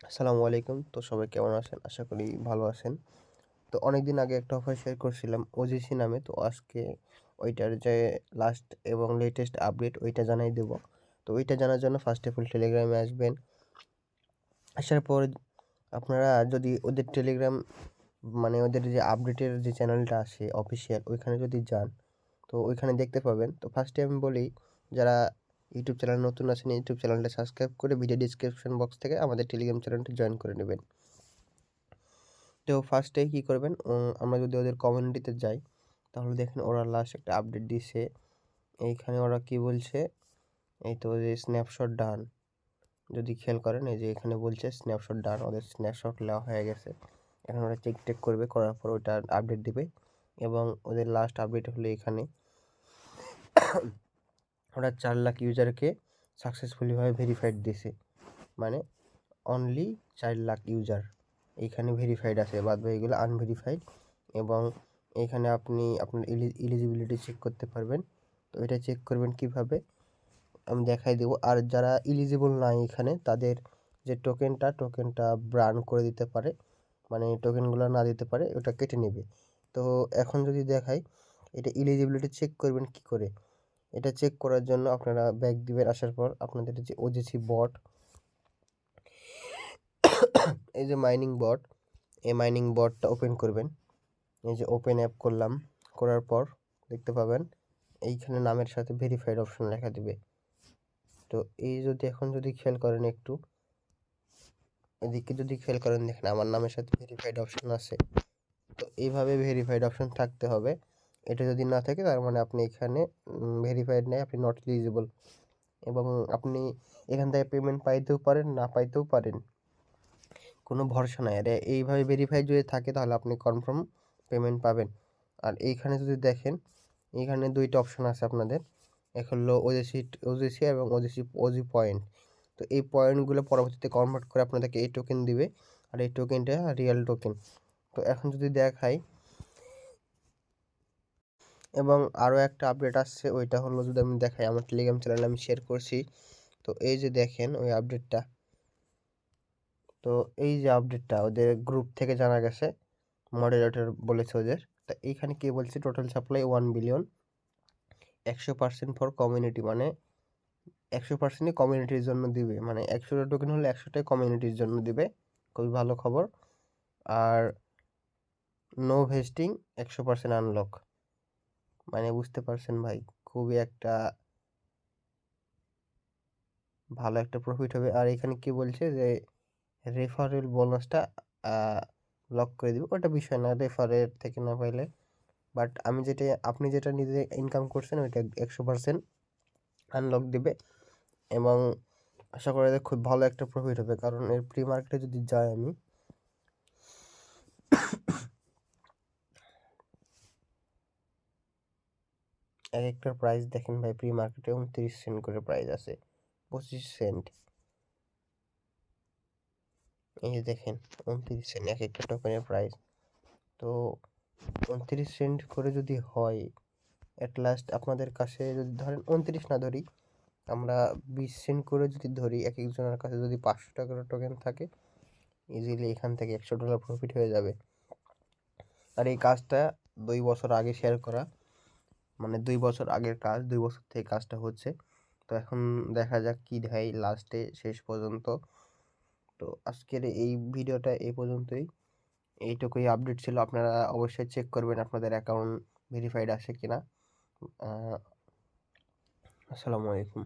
আসসালামু আলাইকুম। তো সবাই কেমন আছেন? আশা করি ভালো আছেন। তো অনেকদিন আগে একটা অফার শেয়ার করছিলাম ওজিসি নামে। তো আজকে ওইটার যে লাস্ট এবং লেটেস্ট আপডেট ওইটা জানাই দেব। তো ওইটা জানার জন্য ফার্স্ট অফ অল টেলিগ্রামে আসবেন। আসার পর আপনারা যদি ওদের টেলিগ্রাম মানে ওদের যে আপডেটের যে চ্যানেলটা আছে অফিসিয়াল ওইখানে যদি যান, তো ওইখানে দেখতে পাবেন। তো ফার্স্টে আমি বলি, যারা ইউটিউব চ্যানেল নতুন আছেন ইউটিউব চ্যানেলটা সাবস্ক্রাইব করে ভিডিও ডিসক্রিপশন বক্স থেকে আমাদের টেলিগ্রাম চ্যানেলটা জয়েন করে নেবেন। তো ফার্স্টে কি করবেন, আমরা যদি ওদের কমিউনিটিতে যাই তাহলে দেখেন ওরা লাস্ট একটা আপডেট দিছে। এইখানে ওরা কি বলছে, এই তো যে স্ন্যাপশট ডান, যদি খেয়াল করেন এই যে এখানে বলছে স্ন্যাপশট ডান, ওদের স্ন্যাপশট নেওয়া হয়ে গেছে। এখন ওরা চেক টেক করবে, করার পর ওটা আপডেট দিবে এবং ওদের লাস্ট আপডেট হলো এখানে ওরা 4 লাখ ইউজারকে সাকসেসফুলিভাবে ভেরিফাইড দিছে। মানে অনলি 4 লাখ ইউজার এইখানে ভেরিফাইড আছে, বাদ বাকিগুলো আনভেরিফাইড। এবং এখানে আপনি আপনার এলিজিবিলিটি চেক করতে পারবেন। তো এটা চেক করবেন কিভাবে আমি দেখাই দেবো। আর যারা এলিজিবল নাই এখানে তাদের যে টোকেনটা ব্রান করে দিতে পারে, মানে টোকেনগুলো না দিতে পারে ওটা কেটে নেবে। তো এখন যদি দেখাই এটা এলিজিবিলিটি চেক করবেন কি করে, এটা চেক করার জন্য আপনারা ব্যাক দিবেন। আসার পর আপনাদের যে ওজিসি বট, এই যে মাইনিং বট, এই মাইনিং বটটা ওপেন করবেন। এই যে ওপেন অ্যাপ করলাম, করার পর দেখতে পাবেন এইখানে নামের সাথে ভেরিফাইড অপশন লেখা দিবে। তো এই যদি এখন যদি খেয়াল করেন একটু এদিকে যদি খেয়াল করেন, দেখেন আমার নামের সাথে ভেরিফাইড অপশন আছে। তো এইভাবে ভেরিফাইড অপশন থাকতে হবে। এটা যদি না থাকে তার মানে আপনি এখানে ভেরিফাইড নেই, আপনি নট এলিজিবল। এবং আপনি এখান থেকে পেমেন্ট পাইতেও পারেন, না পাইতেও পারেন, কোনো ভরসা নাই। আর এইভাবে ভেরিফাই যদি থাকে তাহলে আপনি কনফার্ম পেমেন্ট পাবেন। আর এইখানে যদি দেখেন এইখানে দুইটা অপশন আছে আপনাদের, এক হলো ওজিসি এবং ওজি পয়েন্ট। তো এই পয়েন্টগুলো পরবর্তীতে কনভার্ট করে আপনাদেরকে এই টোকেন দিবে, আর এই টোকেনটা রিয়েল টোকেন। তো এখন যদি দেখাই, এবং আরও একটা আপডেট আসছে, ওইটা হলো যদি আমি দেখাই আমার টেলিগ্রাম চ্যানেলে আমি শেয়ার করছি। তো এই যে দেখেন ওই আপডেটটা, তো এই যে আপডেটটা ওদের গ্রুপ থেকে জানা গেছে, মডারেটর বলেছে ওদের। তা এইখানে কি বলছে, total supply 1 billion, 100% for community, মানে 100%ই কমিউনিটির জন্য দিবে, মানে 100টা টোকেন হলে 100টাই কমিউনিটির জন্য দিবে। খুবই ভালো খবর। আর নো ভেস্টিং, 100% আনলক, মানে বুঝতে পারছেন ভাই, খুবই একটা ভালো একটা প্রফিট হবে। আর এখানে কি বলছে যে রেফারেল বোনাসটা লক করে দিবে, ওটা বিষয় না রেফারের থেকে না পাইলে। বাট আপনি যেটা নিজে ইনকাম করছেন ওইটা 100% আনলক দিবে। এবং আশা করা যায় খুব ভালো একটা প্রফিট হবে, কারণ এর প্রি মার্কেটে যদি যাই আমি, এক একটার প্রাইস দেখেন ভাই, প্রি মার্কেটে 29 সেন্ট করে প্রাইস আছে, 25 সেন্ট, এই যে দেখেন 29 সেন্ট এক একটা টোকেনের প্রাইস। তো 29 সেন্ট করে যদি হয়, অ্যাট লাস্ট আপনাদের কাছে যদি ধরেন 29 না ধরি, আমরা 20 সেন্ট করে যদি ধরি, এক একজনের কাছে যদি 500 টাকার টোকেন থাকে, ইজিলি এখান থেকে $100 প্রফিট হয়ে যাবে। আর এই কাজটা 2 বছর আগে শেয়ার করা, মানে 2 বছর আগের কাজ, 2 বছর থেকে কাজটা হচ্ছে। তো এখন দেখা যাক কি দেয় লাস্টে শেষ পর্যন্ত। তো আজকের এই ভিডিওটা এই পর্যন্তই, এইটুকুই আপডেট ছিল। আপনারা অবশ্যই চেক করবেন আপনাদের অ্যাকাউন্ট ভেরিফাইড আছে কিনা। আসসালামু আলাইকুম।